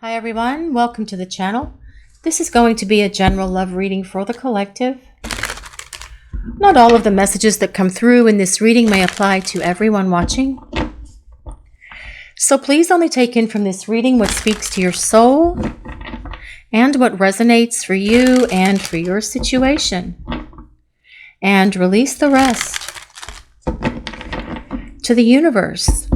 Hi everyone, welcome to the channel. This is going to be a general love reading for the collective. Not all of the messages that come through in this reading may apply to everyone watching. So please only take in from this reading what speaks to your soul and what resonates for you and for your situation. And release the rest to the universe.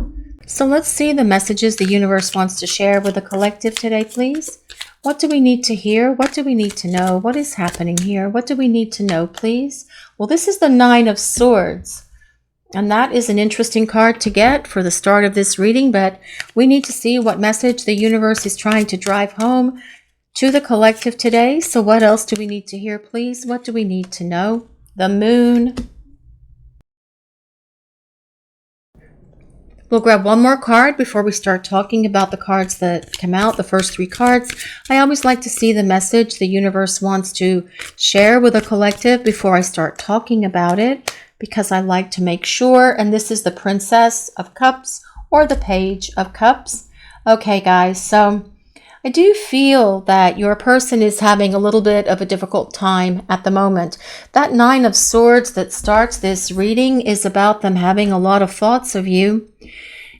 So let's see the messages the universe wants to share with the collective today, please. What do we need to hear? What do we need to know? What is happening here? What do we need to know, please? Well, this is the Nine of Swords. And that is an interesting card to get for the start of this reading, but we need to see what message the universe is trying to drive home to the collective today. So what else do we need to hear, please? What do we need to know? The Moon. We'll grab one more card before we start talking about the cards that come out, the first three cards. I always like to see the message the universe wants to share with a collective before I start talking about it, because I like to make sure. And this is the Princess of Cups or the Page of Cups. Okay, guys, so I do feel that your person is having a little bit of a difficult time at the moment. That Nine of Swords that starts this reading is about them having a lot of thoughts of you.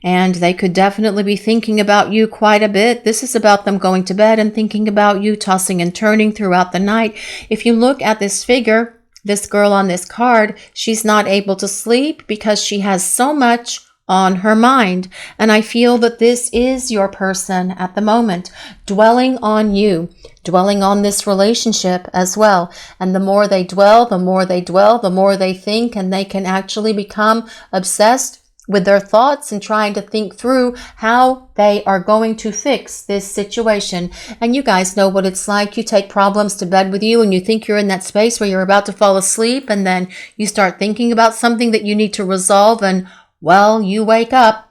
And they could definitely be thinking about you quite a bit. This is about them going to bed and thinking about you, tossing and turning throughout the night. If you look at this figure, this girl on this card, she's not able to sleep because she has so much on her mind. And I feel that this is your person at the moment, dwelling on you, dwelling on this relationship as well. And the more they dwell, the more they dwell, the more they think, and they can actually become obsessed with their thoughts and trying to think through how they are going to fix this situation. And you guys know what it's like. You take problems to bed with you and you think you're in that space where you're about to fall asleep, and then you start thinking about something that you need to resolve, and well, you wake up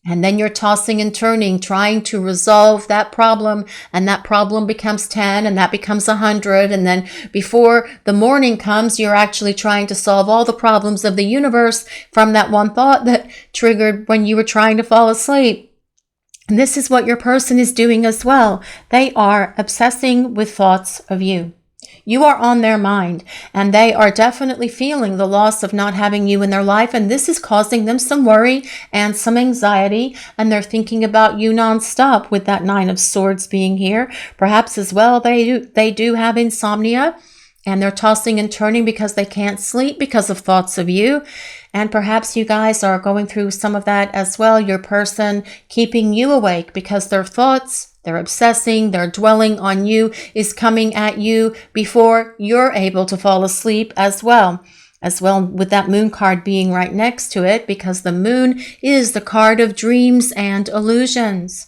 and then you're tossing and turning, trying to resolve that problem, and that problem becomes 10, and that becomes 100, and then before the morning comes, you're actually trying to solve all the problems of the universe from that one thought that triggered when you were trying to fall asleep. And this is what your person is doing as well. They are obsessing with thoughts of you. You are on their mind, and they are definitely feeling the loss of not having you in their life, and this is causing them some worry and some anxiety, and they're thinking about you nonstop with that Nine of Swords being here. Perhaps as well they do have insomnia, and they're tossing and turning because they can't sleep because of thoughts of you. And perhaps you guys are going through some of that as well, your person keeping you awake because their thoughts, they're obsessing, they're dwelling on you, is coming at you before you're able to fall asleep as well. As well with that Moon card being right next to it, because the Moon is the card of dreams and illusions.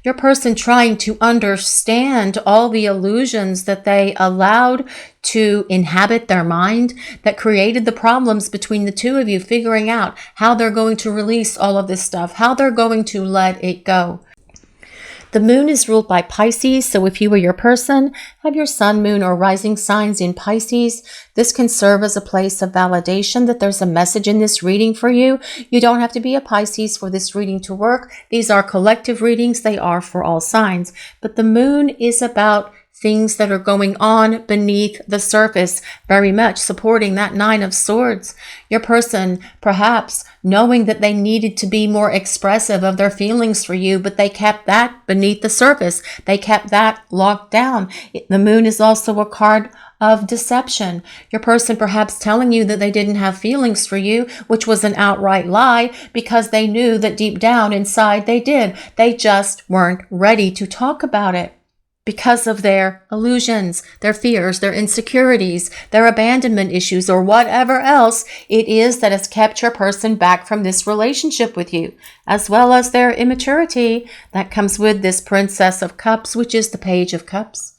Your person trying to understand all the illusions that they allowed to inhabit their mind that created the problems between the two of you, figuring out how they're going to release all of this stuff, how they're going to let it go. The Moon is ruled by Pisces, so if you or your person have your sun, moon, or rising signs in Pisces, this can serve as a place of validation that there's a message in this reading for you. You don't have to be a Pisces for this reading to work. These are collective readings. They are for all signs. But the Moon is about things that are going on beneath the surface, very much supporting that Nine of Swords. Your person perhaps knowing that they needed to be more expressive of their feelings for you, but they kept that beneath the surface. They kept that locked down. The Moon is also a card of deception. Your person perhaps telling you that they didn't have feelings for you, which was an outright lie, because they knew that deep down inside they did. They just weren't ready to talk about it because of their illusions, their fears, their insecurities, their abandonment issues, or whatever else it is that has kept your person back from this relationship with you, as well as their immaturity that comes with this Princess of Cups, which is the Page of Cups.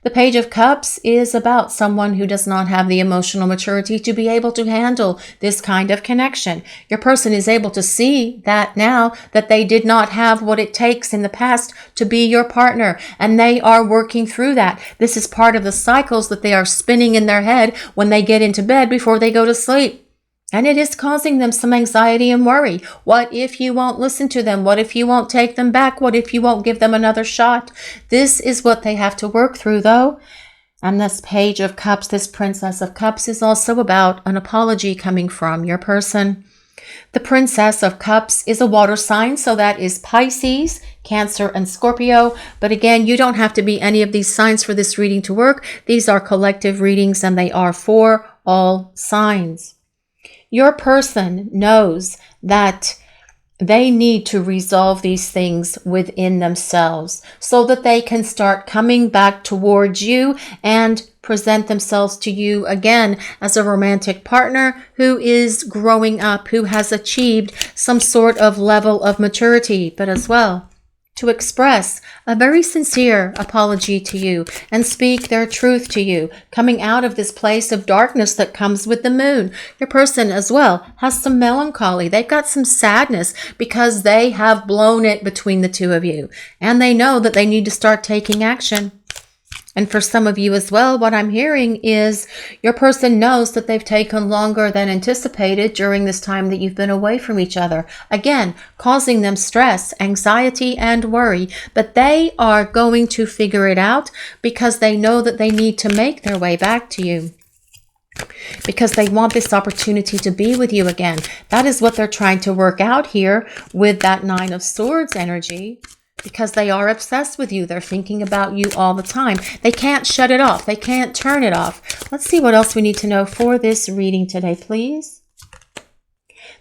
The Page of Cups is about someone who does not have the emotional maturity to be able to handle this kind of connection. Your person is able to see that now, that they did not have what it takes in the past to be your partner, and they are working through that. This is part of the cycles that they are spinning in their head when they get into bed before they go to sleep. And it is causing them some anxiety and worry. What if you won't listen to them? What if you won't take them back? What if you won't give them another shot? This is what they have to work through, though. And this Page of Cups, this Princess of Cups, is also about an apology coming from your person. The Princess of Cups is a water sign, so that is Pisces, Cancer, and Scorpio. But again, you don't have to be any of these signs for this reading to work. These are collective readings, and they are for all signs. Your person knows that they need to resolve these things within themselves so that they can start coming back towards you and present themselves to you again as a romantic partner who is growing up, who has achieved some sort of level of maturity, but as well to express a very sincere apology to you and speak their truth to you, coming out of this place of darkness that comes with the moon. Your person as well has some melancholy. They've got some sadness because they have blown it between the two of you, and they know that they need to start taking action. And for some of you as well, what I'm hearing is your person knows that they've taken longer than anticipated during this time that you've been away from each other. Again, causing them stress, anxiety, and worry. But they are going to figure it out because they know that they need to make their way back to you, because they want this opportunity to be with you again. That is what they're trying to work out here with that Nine of Swords energy. Because they are obsessed with you. They're thinking about you all the time. They can't shut it off. They can't turn it off. Let's see what else we need to know for this reading today, please.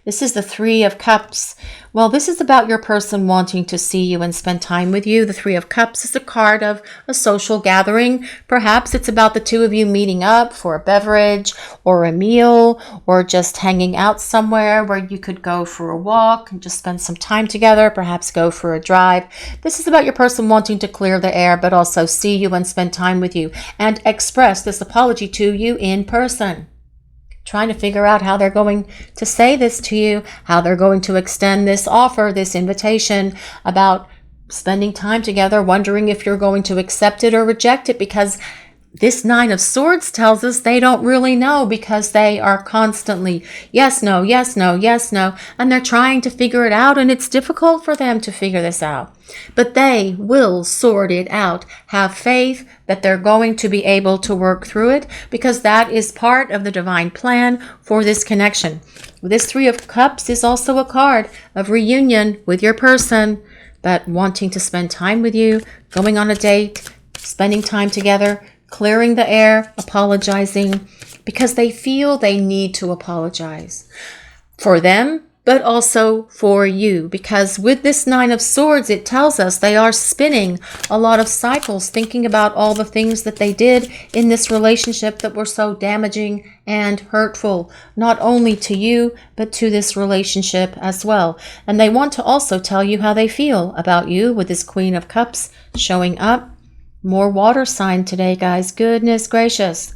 This is the Three of Cups. Well, this is about your person wanting to see you and spend time with you. The Three of Cups is a card of a social gathering. Perhaps it's about the two of you meeting up for a beverage or a meal or just hanging out somewhere where you could go for a walk and just spend some time together, perhaps go for a drive. This is about your person wanting to clear the air, but also see you and spend time with you and express this apology to you in person. Trying to figure out how they're going to say this to you, how they're going to extend this offer, this invitation about spending time together, wondering if you're going to accept it or reject it, because this Nine of Swords tells us they don't really know, because they are constantly yes, no, yes, no, yes, no, and they're trying to figure it out, and it's difficult for them to figure this out. But they will sort it out. Have faith that they're going to be able to work through it, because that is part of the divine plan for this connection. This Three of Cups is also a card of reunion with your person, but wanting to spend time with you, going on a date, spending time together, clearing the air, apologizing, because they feel they need to apologize for them, but also for you. Because with this Nine of Swords, it tells us they are spinning a lot of cycles, thinking about all the things that they did in this relationship that were so damaging and hurtful, not only to you, but to this relationship as well. And they want to also tell you how they feel about you with this Queen of Cups showing up. More water sign today, guys. Goodness gracious.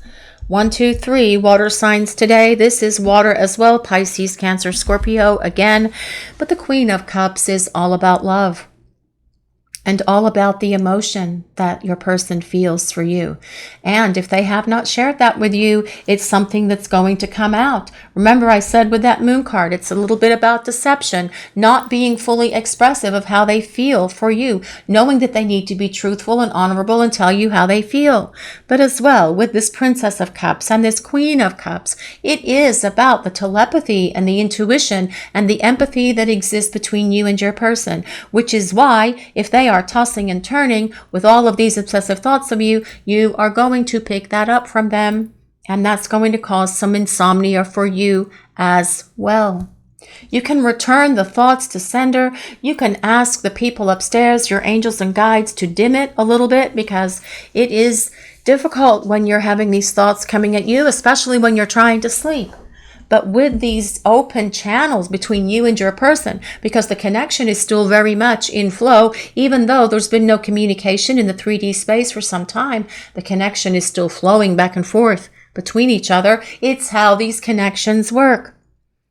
1, 2, 3 water signs today. This is water as well. Pisces, Cancer, Scorpio again. But the Queen of Cups is all about love and all about the emotion that your person feels for you. And if they have not shared that with you, it's something that's going to come out. Remember, I said with that moon card, it's a little bit about deception, not being fully expressive of how they feel for you, knowing that they need to be truthful and honorable and tell you how they feel. But as well, with this Princess of Cups and this Queen of Cups, it is about the telepathy and the intuition and the empathy that exists between you and your person, which is why if they are tossing and turning with all of these obsessive thoughts of you, you are going to pick that up from them, and that's going to cause some insomnia for you as well. You can return the thoughts to sender. You can ask the people upstairs, your angels and guides, to dim it a little bit, because it is difficult when you're having these thoughts coming at you, especially when you're trying to sleep. But with these open channels between you and your person, because the connection is still very much in flow, even though there's been no communication in the 3D space for some time, the connection is still flowing back and forth between each other. It's how these connections work.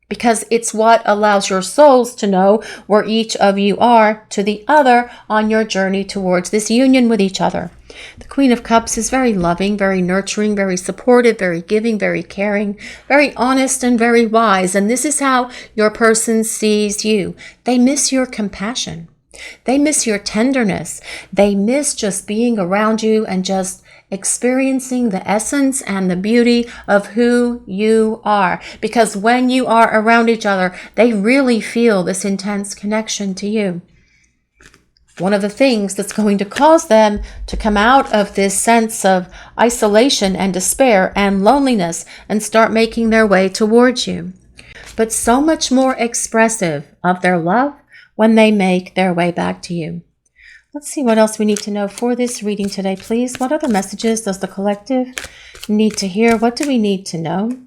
because it's what allows your souls to know where each of you are to the other on your journey towards this union with each other. The Queen of Cups is very loving, very nurturing, very supportive, very giving, very caring, very honest, and very wise. And this is how your person sees you. They miss your compassion. They miss your tenderness. They miss just being around you and just experiencing the essence and the beauty of who you are. Because when you are around each other, they really feel this intense connection to you. One of the things that's going to cause them to come out of this sense of isolation and despair and loneliness and start making their way towards you. But so much more expressive of their love when they make their way back to you. Let's see what else we need to know for this reading today, please. What other messages does the collective need to hear? What do we need to know?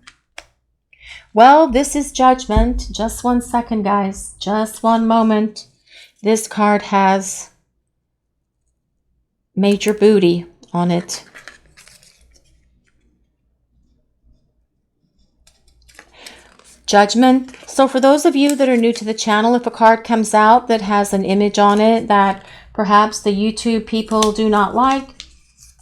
Well, this is Judgment. Just 1 second, guys. Just one moment. This card has major booty on it. Judgment. So for those of you that are new to the channel, if a card comes out that has an image on it that perhaps the YouTube people do not like,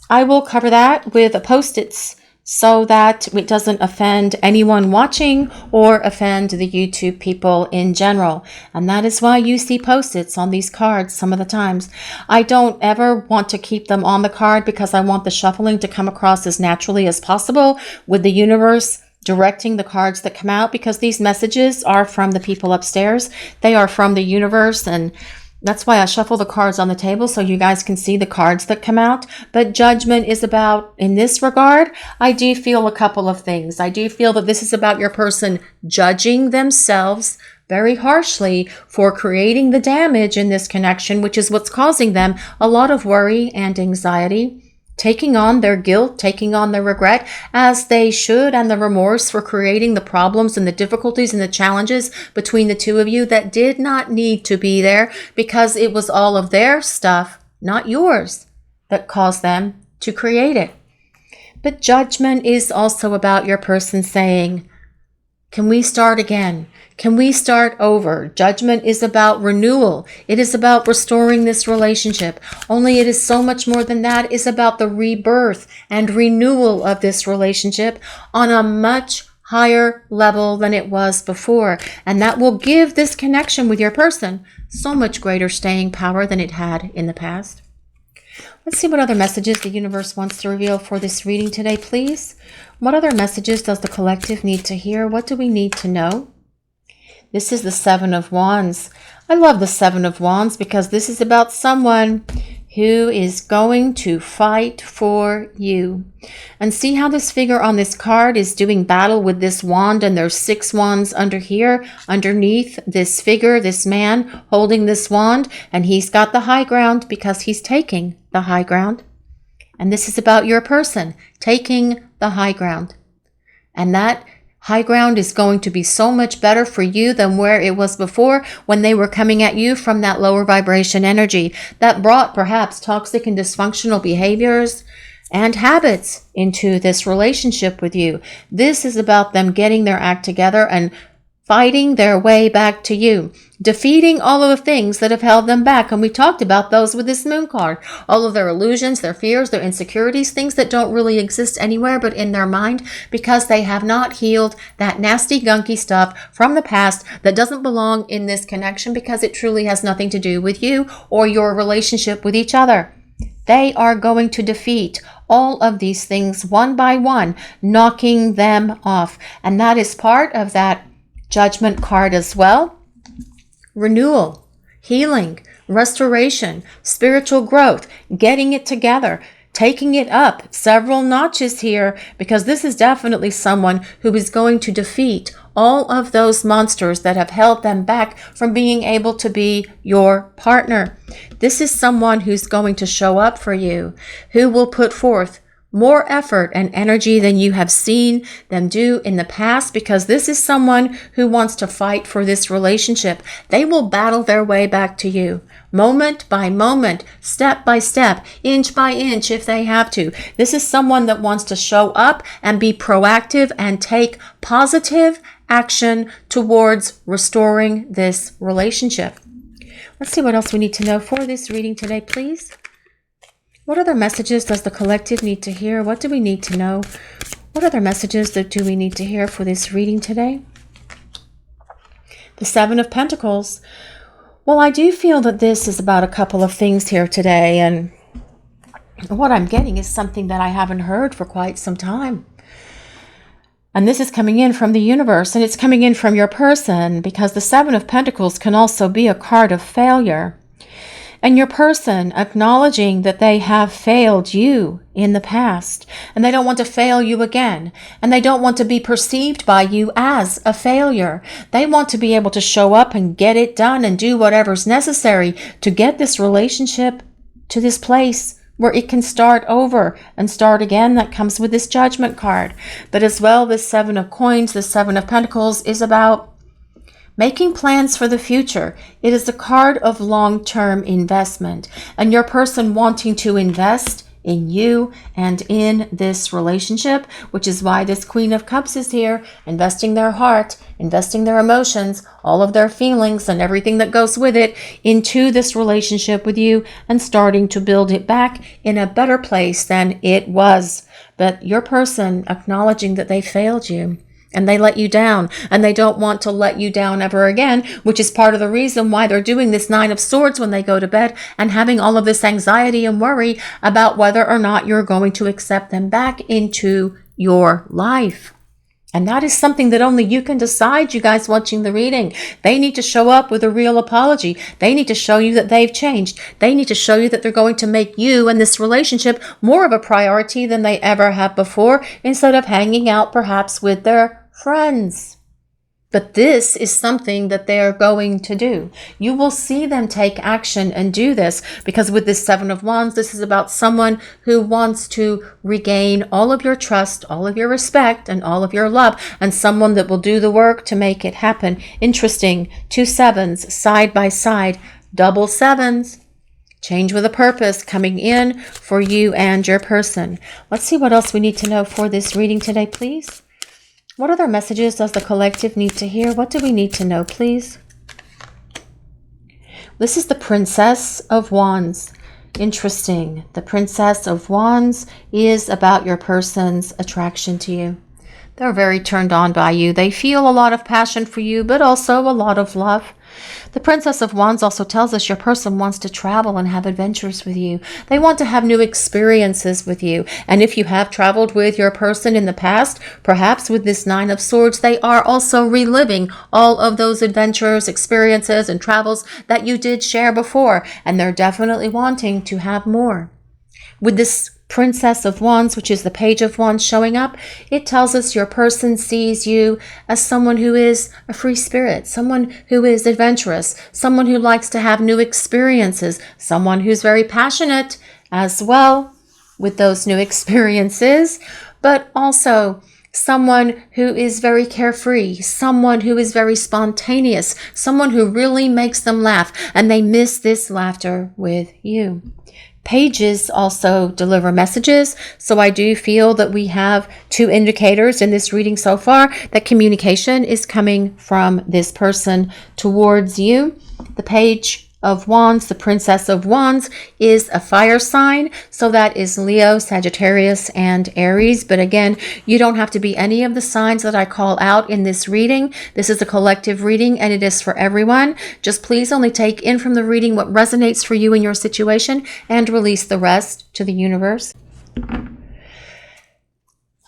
I will cover that with a Post-its so that it doesn't offend anyone watching or offend the YouTube people in general. And that is why you see Post-its on these cards some of the times. I don't ever want to keep them on the card because I want the shuffling to come across as naturally as possible with the universe directing the cards that come out, because these messages are from the people upstairs. They are from the universe, and that's why I shuffle the cards on the table so you guys can see the cards that come out. But Judgment is about, in this regard, I do feel a couple of things. I do feel that this is about your person judging themselves very harshly for creating the damage in this connection, which is what's causing them a lot of worry and anxiety. Taking on their guilt, taking on their regret, as they should, and the remorse for creating the problems and the difficulties and the challenges between the two of you that did not need to be there, because it was all of their stuff, not yours, that caused them to create it. But Judgment is also about your person saying, can we start again? Can we start over? Judgment is about renewal. It is about restoring this relationship. Only it is so much more than that. It's about the rebirth and renewal of this relationship on a much higher level than it was before. And that will give this connection with your person so much greater staying power than it had in the past. Let's see what other messages the universe wants to reveal for this reading today, please. What other messages does the collective need to hear? What do we need to know? This is the Seven of Wands. I love the Seven of Wands because this is about someone who is going to fight for you. And see how this figure on this card is doing battle with this wand, and there's 6 wands under here, underneath this figure, this man holding this wand, and he's got the high ground because he's taking the high ground. And this is about your person taking the high ground. And that high ground is going to be so much better for you than where it was before, when they were coming at you from that lower vibration energy that brought perhaps toxic and dysfunctional behaviors and habits into this relationship with you. This is about them getting their act together and fighting their way back to you, defeating all of the things that have held them back. And we talked about those with this moon card. All of their illusions, their fears, their insecurities, things that don't really exist anywhere but in their mind, because they have not healed that nasty, gunky stuff from the past that doesn't belong in this connection, because it truly has nothing to do with you or your relationship with each other. They are going to defeat all of these things one by one, knocking them off. And that is part of that Judgment card as well. Renewal, healing, restoration, spiritual growth, getting it together, taking it up several notches here, because this is definitely someone who is going to defeat all of those monsters that have held them back from being able to be your partner. This is someone who's going to show up for you, who will put forth more effort and energy than you have seen them do in the past, because this is someone who wants to fight for this relationship. They will battle their way back to you, moment by moment, step by step, inch by inch if they have to. This is someone that wants to show up and be proactive and take positive action towards restoring this relationship. Let's see what else we need to know for this reading today, please. What other messages does the collective need to hear? What do we need to know? What other messages do we need to hear for this reading today? The Seven of Pentacles. Well, I do feel that this is about a couple of things here today, and what I'm getting is something that I haven't heard for quite some time. And this is coming in from the universe, and it's coming in from your person, because the Seven of Pentacles can also be a card of failure. And your person acknowledging that they have failed you in the past, and they don't want to fail you again, and they don't want to be perceived by you as a failure. They want to be able to show up and get it done and do whatever's necessary to get this relationship to this place where it can start over and start again. That comes with this Judgment card. But as well, this Seven of Coins, the Seven of Pentacles, is about making plans for the future. It is a card of long-term investment, and your person wanting to invest in you and in this relationship, which is why this Queen of Cups is here, investing their heart, investing their emotions, all of their feelings and everything that goes with it into this relationship with you, and starting to build it back in a better place than it was. But your person acknowledging that they failed you, and they let you down, and they don't want to let you down ever again, which is part of the reason why they're doing this Nine of Swords when they go to bed, and having all of this anxiety and worry about whether or not you're going to accept them back into your life. And that is something that only you can decide, you guys watching the reading. They need to show up with a real apology. They need to show you that they've changed. They need to show you that they're going to make you and this relationship more of a priority than they ever have before, instead of hanging out perhaps with their friends. But this is something that they are going to do. You will see them take action and do this, because with this Seven of Wands, this is about someone who wants to regain all of your trust, all of your respect, and all of your love, and someone that will do the work to make it happen. Interesting. Two sevens side by side, double sevens. Change with a purpose coming in for you and your person. Let's see what else we need to know for this reading today, please. What other messages does the collective need to hear? What do we need to know, please? This is the Princess of Wands. Interesting. The Princess of Wands is about your person's attraction to you. They're very turned on by you. They feel a lot of passion for you, but also a lot of love. The Princess of Wands also tells us your person wants to travel and have adventures with you. They want to have new experiences with you. And if you have traveled with your person in the past, perhaps with this Nine of Swords, they are also reliving all of those adventures, experiences, and travels that you did share before. And they're definitely wanting to have more. With this Princess of Wands, which is the Page of Wands showing up, it tells us your person sees you as someone who is a free spirit, someone who is adventurous, someone who likes to have new experiences, someone who's very passionate as well with those new experiences, but also someone who is very carefree, someone who is very spontaneous, someone who really makes them laugh, and they miss this laughter with you. Pages also deliver messages, so I do feel that we have two indicators in this reading so far that communication is coming from this person towards you. The Page of Wands, the Princess of Wands, is a fire sign, so that is Leo, Sagittarius, and Aries. But again, you don't have to be any of the signs that I call out in this reading. This is a collective reading, and it is for everyone. Just please only take in from the reading what resonates for you in your situation, and release the rest to the universe.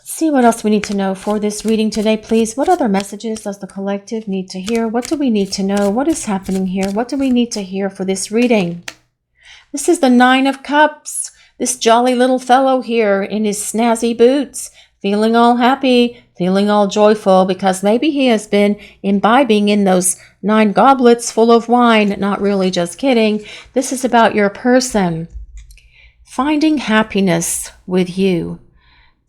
See what else we need to know for this reading today, please. What other messages does the collective need to hear? What do we need to know? What is happening here? What do we need to hear for this reading? This is the Nine of Cups. This jolly little fellow here in his snazzy boots, feeling all happy, feeling all joyful, because maybe he has been imbibing in those 9 goblets full of wine. Not really, just kidding. This is about your person finding happiness with you.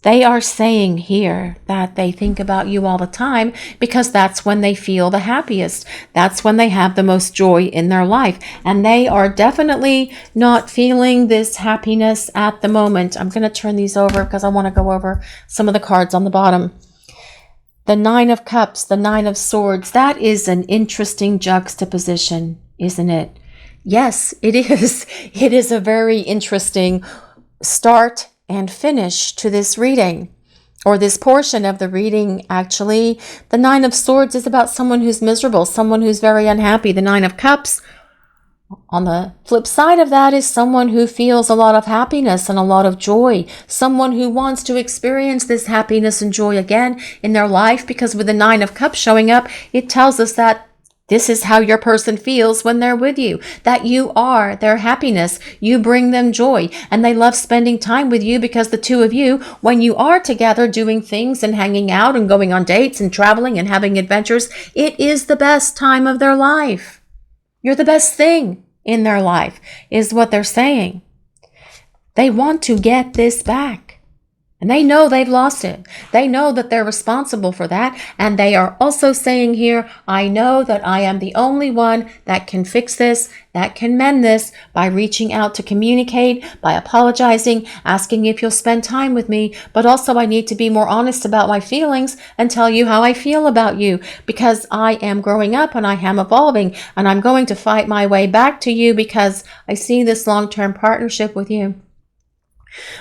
They are saying here that they think about you all the time, because that's when they feel the happiest. That's when they have the most joy in their life. And they are definitely not feeling this happiness at the moment. I'm going to turn these over because I want to go over some of the cards on the bottom. The Nine of Cups, the Nine of Swords, that is an interesting juxtaposition, isn't it? Yes, it is. It is a very interesting start and finish to this reading, or this portion of the reading, actually. The Nine of Swords is about someone who's miserable, someone who's very unhappy. The Nine of Cups, on the flip side of that, is someone who feels a lot of happiness and a lot of joy, someone who wants to experience this happiness and joy again in their life, because with the Nine of Cups showing up, it tells us that this is how your person feels when they're with you, that you are their happiness. You bring them joy, and they love spending time with you, because the two of you, when you are together doing things and hanging out and going on dates and traveling and having adventures, it is the best time of their life. You're the best thing in their life, is what they're saying. They want to get this back. And they know they've lost it. They know that they're responsible for that. And they are also saying here, I know that I am the only one that can fix this, that can mend this, by reaching out to communicate, by apologizing, asking if you'll spend time with me. But also I need to be more honest about my feelings and tell you how I feel about you, because I am growing up and I am evolving, and I'm going to fight my way back to you because I see this long-term partnership with you.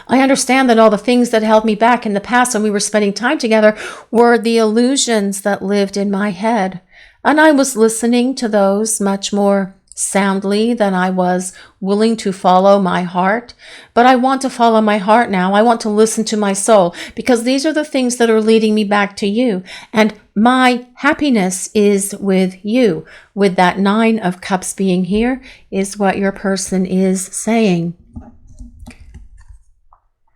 I understand that all the things that held me back in the past when we were spending time together were the illusions that lived in my head. And I was listening to those much more soundly than I was willing to follow my heart. But I want to follow my heart now. I want to listen to my soul, because these are the things that are leading me back to you. And my happiness is with you. With that Nine of Cups being here is what your person is saying.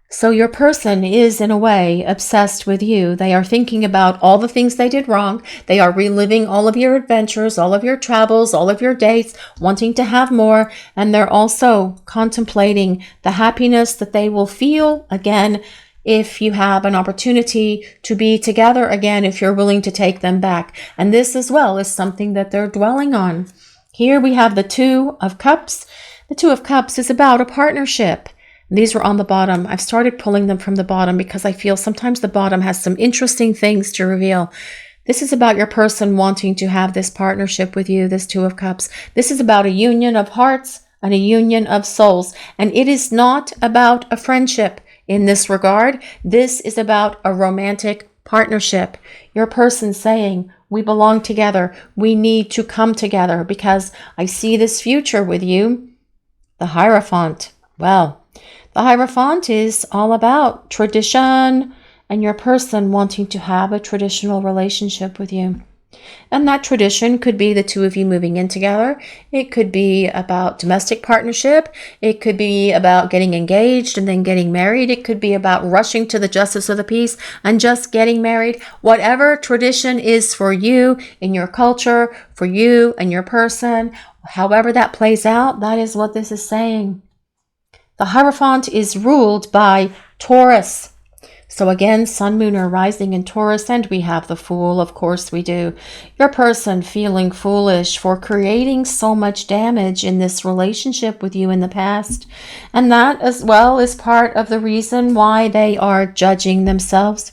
So your person is, in a way, obsessed with you. They are thinking about all the things they did wrong. They are reliving all of your adventures, all of your travels, all of your dates, wanting to have more. And they're also contemplating the happiness that they will feel again if you have an opportunity to be together again, if you're willing to take them back. And this as well is something that they're dwelling on. Here we have the Two of Cups. The Two of Cups is about a partnership. These were on the bottom. I've started pulling them from the bottom because I feel sometimes the bottom has some interesting things to reveal. This is about your person wanting to have this partnership with you, this Two of Cups. This is about a union of hearts and a union of souls. And it is not about a friendship in this regard. This is about a romantic partnership. Your person saying, we belong together. We need to come together because I see this future with you. The Hierophant. Well, the Hierophant is all about tradition and your person wanting to have a traditional relationship with you. And that tradition could be the two of you moving in together. It could be about domestic partnership. It could be about getting engaged and then getting married. It could be about rushing to the justice of the peace and just getting married. Whatever tradition is for you in your culture, for you and your person, however that plays out, that is what this is saying. The Hierophant is ruled by Taurus. So again, Sun, Moon are rising in Taurus, and we have the Fool. Of course we do. Your person feeling foolish for creating so much damage in this relationship with you in the past. And that as well is part of the reason why they are judging themselves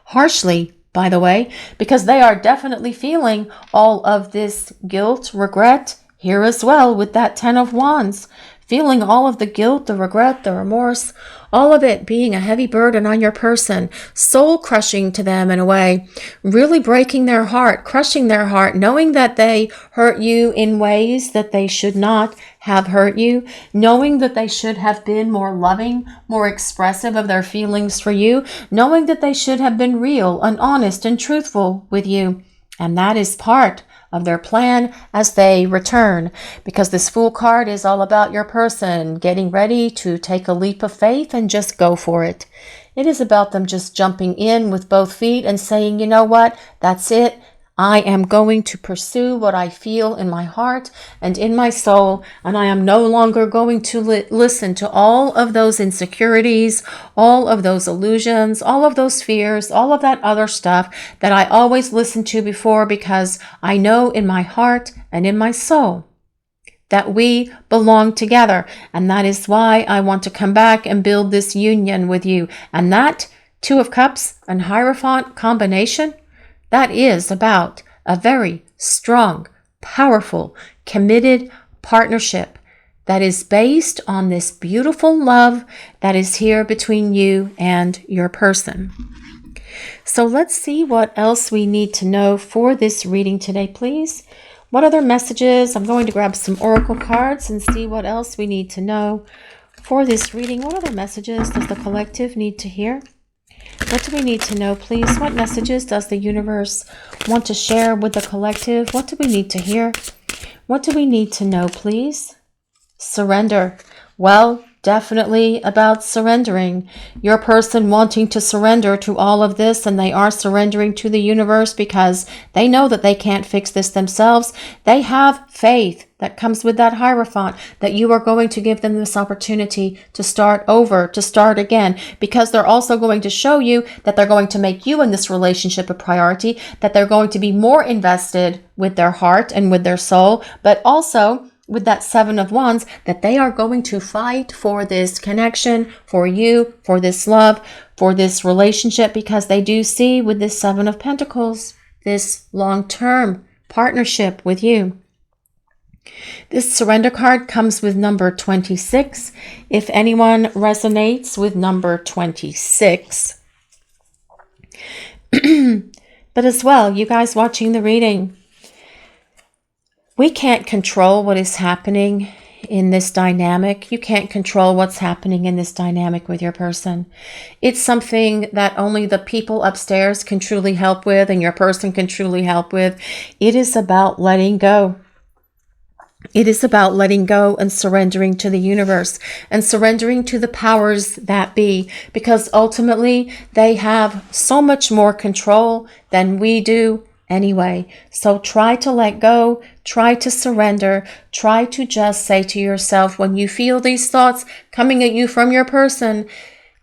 harshly, by the way, because they are definitely feeling all of this guilt, regret here as well with that Ten of Wands. Feeling all of the guilt, the regret, the remorse, all of it being a heavy burden on your person, soul crushing to them in a way, really breaking their heart, crushing their heart, knowing that they hurt you in ways that they should not have hurt you, knowing that they should have been more loving, more expressive of their feelings for you, knowing that they should have been real and honest and truthful with you. And that is part of their plan as they return, because this Fool card is all about your person getting ready to take a leap of faith and just go for it. It is about them just jumping in with both feet and saying, you know what, that's it. I am going to pursue what I feel in my heart and in my soul, and I am no longer going to listen to all of those insecurities, all of those illusions, all of those fears, all of that other stuff that I always listened to before, because I know in my heart and in my soul that we belong together. And that is why I want to come back and build this union with you. And that Two of Cups and Hierophant combination, that is about a very strong, powerful, committed partnership that is based on this beautiful love that is here between you and your person. So let's see what else we need to know for this reading today, please. What other messages? I'm going to grab some oracle cards and see what else we need to know for this reading. What other messages does the collective need to hear? What do we need to know, please? What messages does the universe want to share with the collective? What do we need to hear? What do we need to know, please? Surrender. Well, definitely about surrendering. Your person wanting to surrender to all of this, and they are surrendering to the universe because they know that they can't fix this themselves. They have faith that comes with that Hierophant, that you are going to give them this opportunity to start over, to start again, because they're also going to show you that they're going to make you in this relationship a priority, that they're going to be more invested with their heart and with their soul, but also with that Seven of Wands, that they are going to fight for this connection, for you, for this love, for this relationship, because they do see with this Seven of Pentacles, this long-term partnership with you. This surrender card comes with number 26. If anyone resonates with number 26. But as well, you guys watching the reading, we can't control what is happening in this dynamic. You can't control what's happening in this dynamic with your person. It's something that only the people upstairs can truly help with, and your person can truly help with. It is about letting go. It is about letting go and surrendering to the universe and surrendering to the powers that be, because ultimately they have so much more control than we do anyway. So try to let go, try to surrender, try to just say to yourself, when you feel these thoughts coming at you from your person,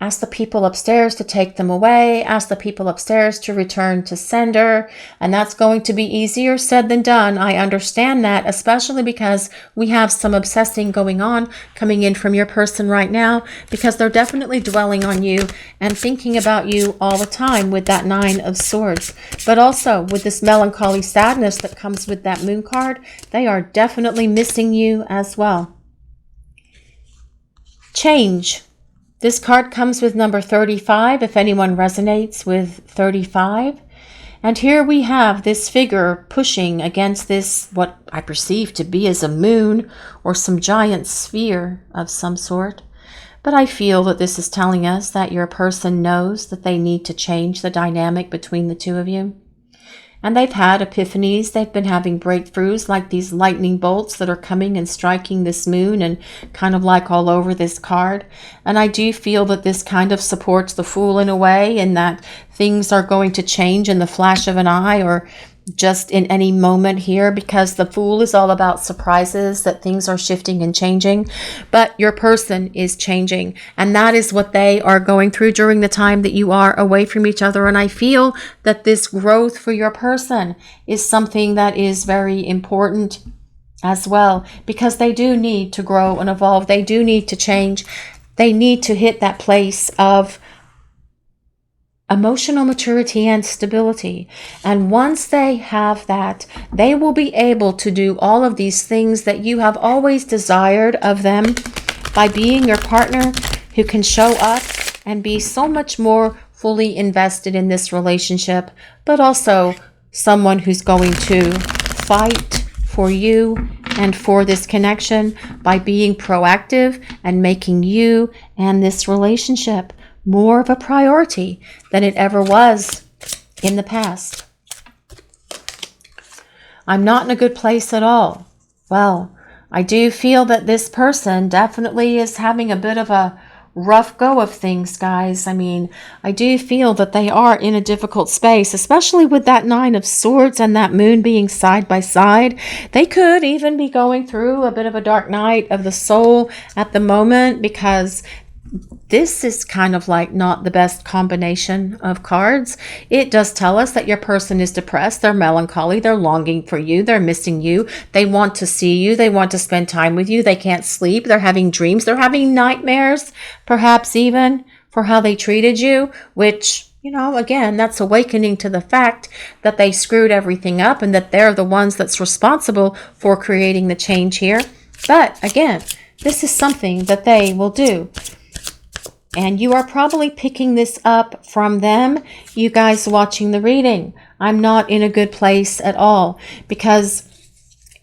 ask the people upstairs to take them away, ask the people upstairs to return to sender, and that's going to be easier said than done. I understand that, especially because we have some obsessing going on coming in from your person right now, because they're definitely dwelling on you and thinking about you all the time with that Nine of Swords. But also with this melancholy sadness that comes with that Moon card, they are definitely missing you as well. Change. This card comes with number 35, if anyone resonates with 35. And here we have this figure pushing against this, what I perceive to be as a moon or some giant sphere of some sort. But I feel that this is telling us that your person knows that they need to change the dynamic between the two of you. And they've had epiphanies. They've been having breakthroughs, like these lightning bolts that are coming and striking this moon and kind of like all over this card. And I do feel that this kind of supports the Fool in a way, and that things are going to change in the flash of an eye, or just in any moment here, because the Fool is all about surprises, that things are shifting and changing. But your person is changing, and that is what they are going through during the time that you are away from each other. And I feel that this growth for your person is something that is very important as well, because they do need to grow and evolve. They do need to change. They need to hit that place of emotional maturity and stability. And once they have that, they will be able to do all of these things that you have always desired of them, by being your partner who can show up and be so much more fully invested in this relationship, but also someone who's going to fight for you and for this connection by being proactive and making you and this relationship more of a priority than it ever was in the past. I'm not in a good place at all. Well, I do feel that this person definitely is having a bit of a rough go of things, guys. I mean, I do feel that they are in a difficult space, especially with that Nine of Swords and that Moon being side by side. They could even be going through a bit of a dark night of the soul at the moment, because this is kind of like not the best combination of cards. It does tell us that your person is depressed, they're melancholy, they're longing for you, they're missing you, they want to see you, they want to spend time with you, they can't sleep, they're having dreams, they're having nightmares, perhaps even for how they treated you, which, again, that's awakening to the fact that they screwed everything up and that they're the ones that's responsible for creating the change here. But again, this is something that they will do. And you are probably picking this up from them, you guys watching the reading. I'm not in a good place at all because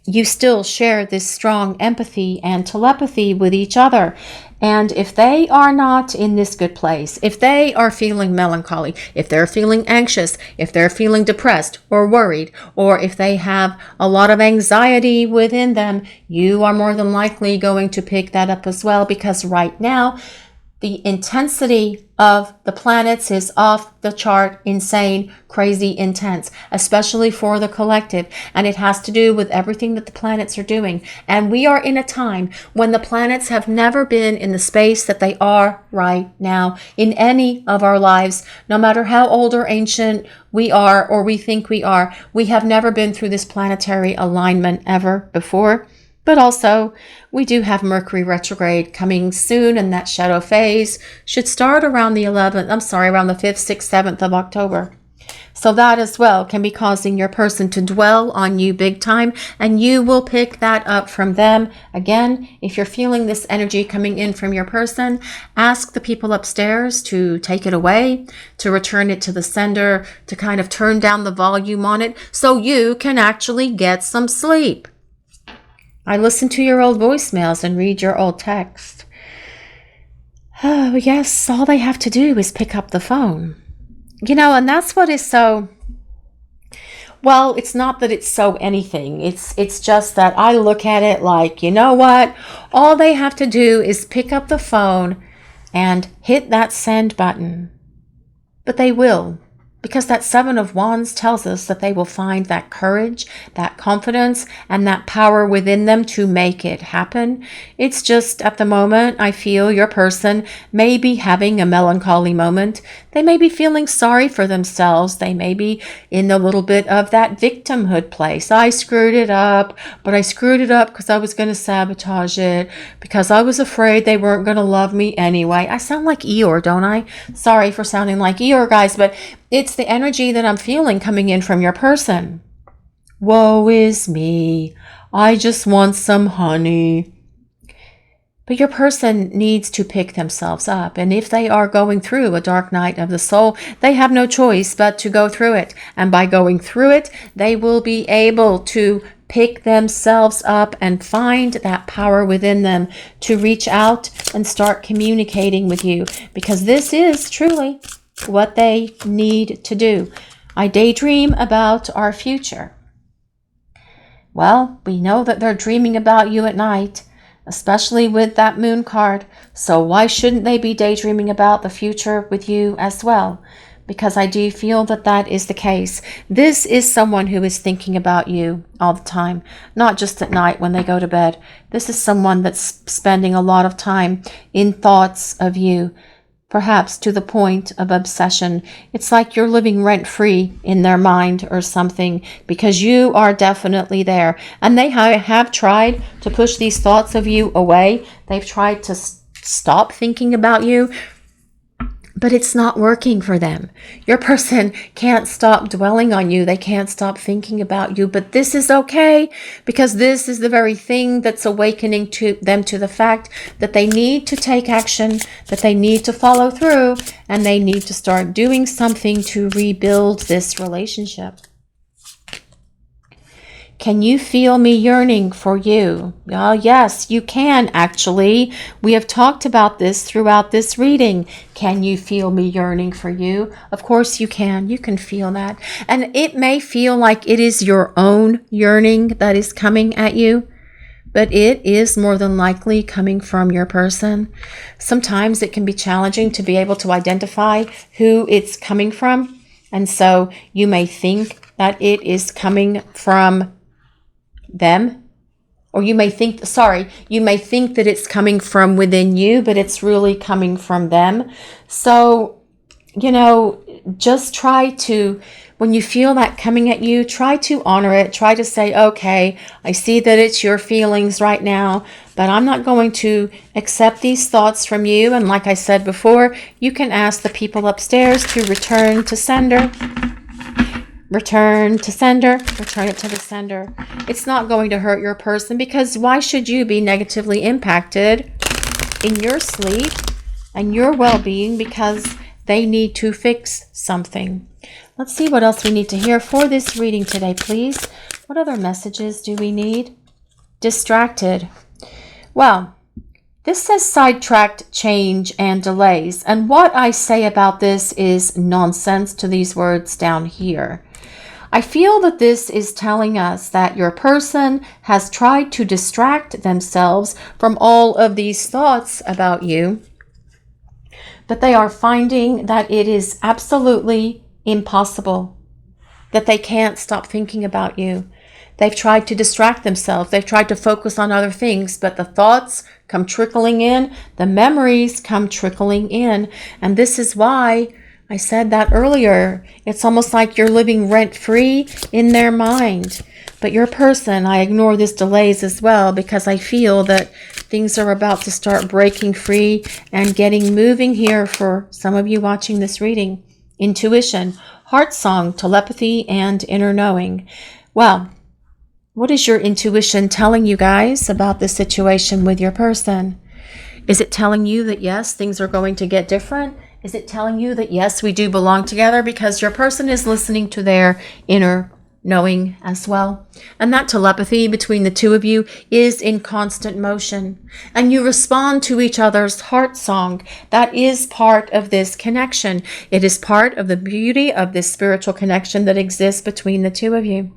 you still share this strong empathy and telepathy with each other. And if they are not in this good place, if they are feeling melancholy, if they're feeling anxious, if they're feeling depressed or worried, or if they have a lot of anxiety within them, you are more than likely going to pick that up as well, because right now, the intensity of the planets is off the chart, insane, crazy intense, especially for the collective. And it has to do with everything that the planets are doing. And we are in a time when the planets have never been in the space that they are right now in any of our lives. No matter how old or ancient we are or we think we are, we have never been through this planetary alignment ever before. But also, we do have Mercury retrograde coming soon, and that shadow phase should start around the 5th, 6th, 7th of October. So that as well can be causing your person to dwell on you big time, and you will pick that up from them. Again, if you're feeling this energy coming in from your person, ask the people upstairs to take it away, to return it to the sender, to kind of turn down the volume on it so you can actually get some sleep. I listen to your old voicemails and read your old text. Oh, yes, all they have to do is pick up the phone. And that's what is so... Well, it's not that it's so anything. It's just that I look at it like, you know what? All they have to do is pick up the phone and hit that send button. But they will. Because that 7 of Wands tells us that they will find that courage, that confidence, and that power within them to make it happen. It's just at the moment, I feel your person may be having a melancholy moment. They may be feeling sorry for themselves. They may be in a little bit of that victimhood place. I screwed it up, but I screwed it up because I was going to sabotage it, because I was afraid they weren't going to love me anyway. I sound like Eeyore, don't I? Sorry for sounding like Eeyore, guys, but it's the energy that I'm feeling coming in from your person. Woe is me. I just want some honey. But your person needs to pick themselves up. And if they are going through a dark night of the soul, they have no choice but to go through it. And by going through it, they will be able to pick themselves up and find that power within them to reach out and start communicating with you. Because this is truly what they need to do. I daydream about our future. Well, we know that they're dreaming about you at night, especially with that moon card. So why shouldn't they be daydreaming about the future with you as well? Because I do feel that that is the case. This is someone who is thinking about you all the time, not just at night when they go to bed. This is someone that's spending a lot of time in thoughts of you, perhaps to the point of obsession. It's like you're living rent-free in their mind or something, because you are definitely there. And they have tried to push these thoughts of you away. They've tried to stop thinking about you, but it's not working for them. Your person can't stop dwelling on you. They can't stop thinking about you. But this is okay, because this is the very thing that's awakening to them to the fact that they need to take action, that they need to follow through, and they need to start doing something to rebuild this relationship. Can you feel me yearning for you? Oh, yes, you can, actually. We have talked about this throughout this reading. Can you feel me yearning for you? Of course you can. You can feel that. And it may feel like it is your own yearning that is coming at you, but it is more than likely coming from your person. Sometimes it can be challenging to be able to identify who it's coming from. And so you may think that it is coming from them, or you may think that it's coming from within you, but it's really coming from them. So, just try to when you feel that coming at you, try to honor it. Try to say, okay, I see that it's your feelings right now, but I'm not going to accept these thoughts from you. And like I said before, you can ask the people upstairs to return to sender. Return to sender. Return it to the sender. It's not going to hurt your person, because why should you be negatively impacted in your sleep and your well-being because they need to fix something? Let's see what else we need to hear for this reading today, please. What other messages do we need? Distracted. Well, this says sidetracked, change, and delays. And what I say about this is nonsense to these words down here. I feel that this is telling us that your person has tried to distract themselves from all of these thoughts about you, but they are finding that it is absolutely impossible, that they can't stop thinking about you. They've tried to distract themselves. They've tried to focus on other things, but the thoughts come trickling in. The memories come trickling in. And this is why I said that earlier. It's almost like you're living rent-free in their mind. But your person, I ignore this delays as well, because I feel that things are about to start breaking free and getting moving here for some of you watching this reading. Intuition, heart song, telepathy, and inner knowing. Well, what is your intuition telling you guys about this situation with your person? Is it telling you that yes, things are going to get different? Is it telling you that yes, we do belong together? Because your person is listening to their inner knowing as well. And that telepathy between the two of you is in constant motion. And you respond to each other's heart song. That is part of this connection. It is part of the beauty of this spiritual connection that exists between the two of you.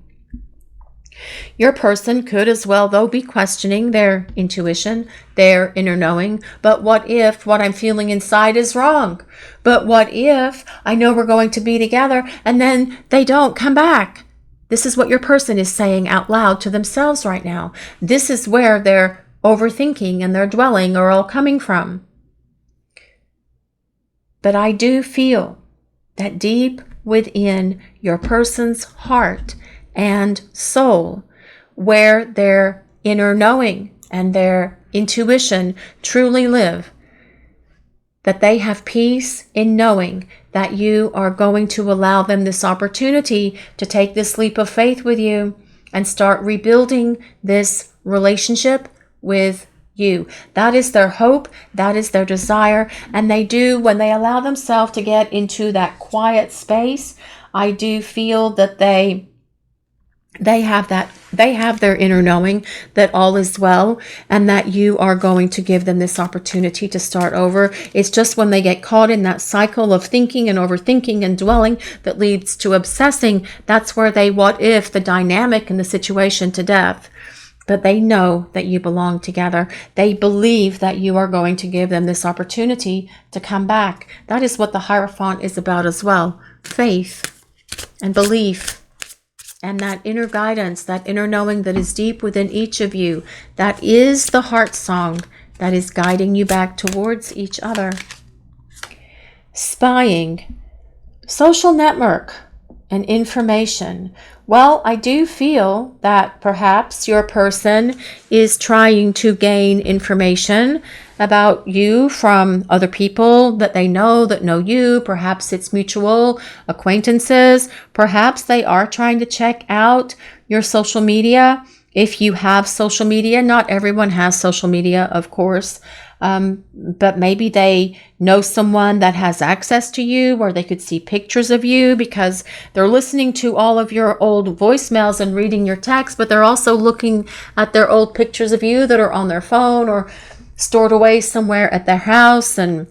Your person could as well, though, be questioning their intuition, their inner knowing. But what if what I'm feeling inside is wrong? But what if I know we're going to be together and then they don't come back? This is what your person is saying out loud to themselves right now. This is where their overthinking and their dwelling are all coming from. But I do feel that deep within your person's heart and soul, where their inner knowing and their intuition truly live, that they have peace in knowing that you are going to allow them this opportunity to take this leap of faith with you and start rebuilding this relationship with you. That is their hope. That is their desire. And they do, when they allow themselves to get into that quiet space, I do feel that they have their inner knowing that all is well, and that you are going to give them this opportunity to start over. It's just when they get caught in that cycle of thinking and overthinking and dwelling that leads to obsessing, that's where they what if the dynamic and the situation to death. But they know that you belong together. They believe that you are going to give them this opportunity to come back. That is what the Hierophant is about as well. Faith and belief. And that inner guidance, that inner knowing that is deep within each of you, that is the heart song that is guiding you back towards each other. Spying, social network, and information. Well, I do feel that perhaps your person is trying to gain information about you from other people that know you. Perhaps it's mutual acquaintances. Perhaps they are trying to check out your social media. If you have social media, not everyone has social media, of course. But maybe they know someone that has access to you, or they could see pictures of you because they're listening to all of your old voicemails and reading your texts, but they're also looking at their old pictures of you that are on their phone or stored away somewhere at their house, and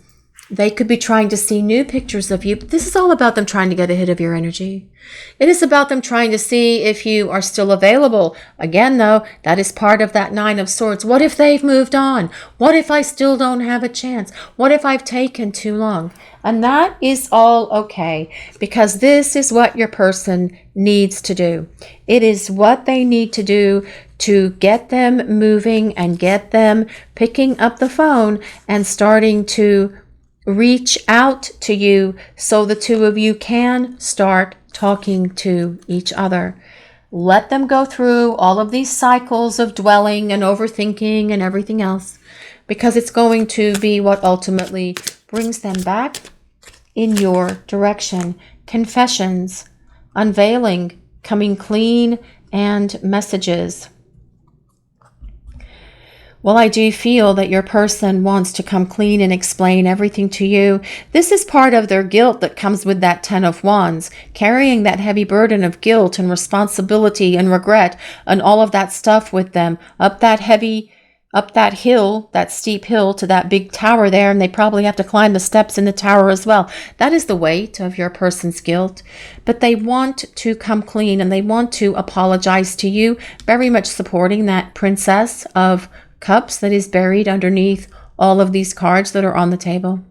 they could be trying to see new pictures of you. But this is all about them trying to get ahead of your energy. It is about them trying to see if you are still available. Again, though, that is part of that Nine of Swords. What if they've moved on? What if I still don't have a chance? What if I've taken too long? And that is all okay, because this is what your person needs to do. It is what they need to do to get them moving and get them picking up the phone and starting to reach out to you so the two of you can start talking to each other. Let them go through all of these cycles of dwelling and overthinking and everything else, because it's going to be what ultimately brings them back in your direction. Confessions, unveiling, coming clean, and messages. Well, I do feel that your person wants to come clean and explain everything to you. This is part of their guilt that comes with that 10 of Wands, carrying that heavy burden of guilt and responsibility and regret and all of that stuff with them up that hill, that steep hill to that big tower there, and they probably have to climb the steps in the tower as well. That is the weight of your person's guilt. But they want to come clean and they want to apologize to you, very much supporting that Princess of Cups that is buried underneath all of these cards that are on the table.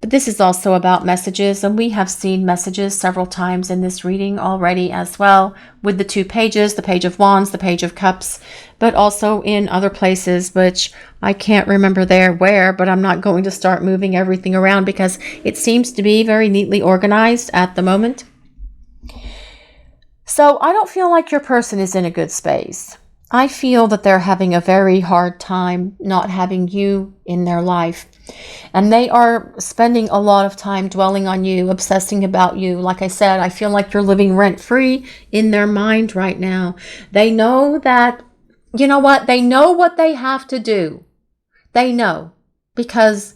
But this is also about messages, and we have seen messages several times in this reading already as well, with the 2 pages, the Page of Wands, the Page of Cups, but also in other places, which I can't remember where, but I'm not going to start moving everything around because it seems to be very neatly organized at the moment. So I don't feel like your person is in a good space. I feel that they're having a very hard time not having you in their life. And they are spending a lot of time dwelling on you, obsessing about you. Like I said, I feel like you're living rent-free in their mind right now. They know that, you know what? They know what they have to do. They know, because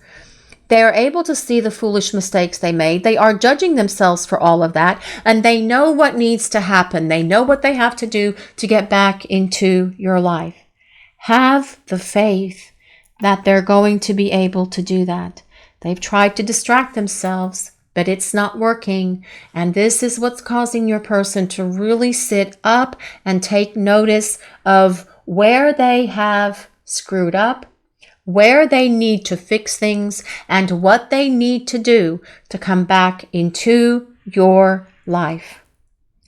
they are able to see the foolish mistakes they made. They are judging themselves for all of that, and they know what needs to happen. They know what they have to do to get back into your life. Have the faith that they're going to be able to do that. They've tried to distract themselves, but it's not working. And this is what's causing your person to really sit up and take notice of where they have screwed up, where they need to fix things, and what they need to do to come back into your life.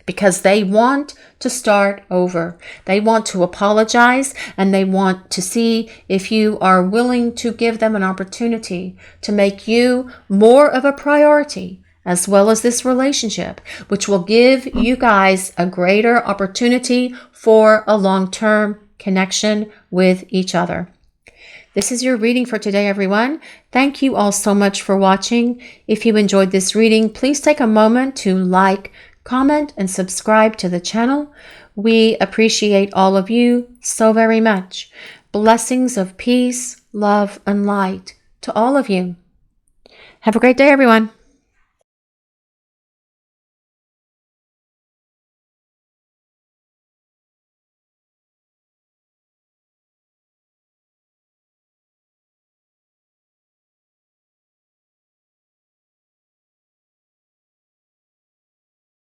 Because they want to start over. They want to apologize, and they want to see if you are willing to give them an opportunity to make you more of a priority, as well as this relationship, which will give you guys a greater opportunity for a long-term connection with each other. This is your reading for today, everyone. Thank you all so much for watching. If you enjoyed this reading, please take a moment to like, comment, and subscribe to the channel. We appreciate all of you so very much. Blessings of peace, love, and light to all of you. Have a great day, everyone.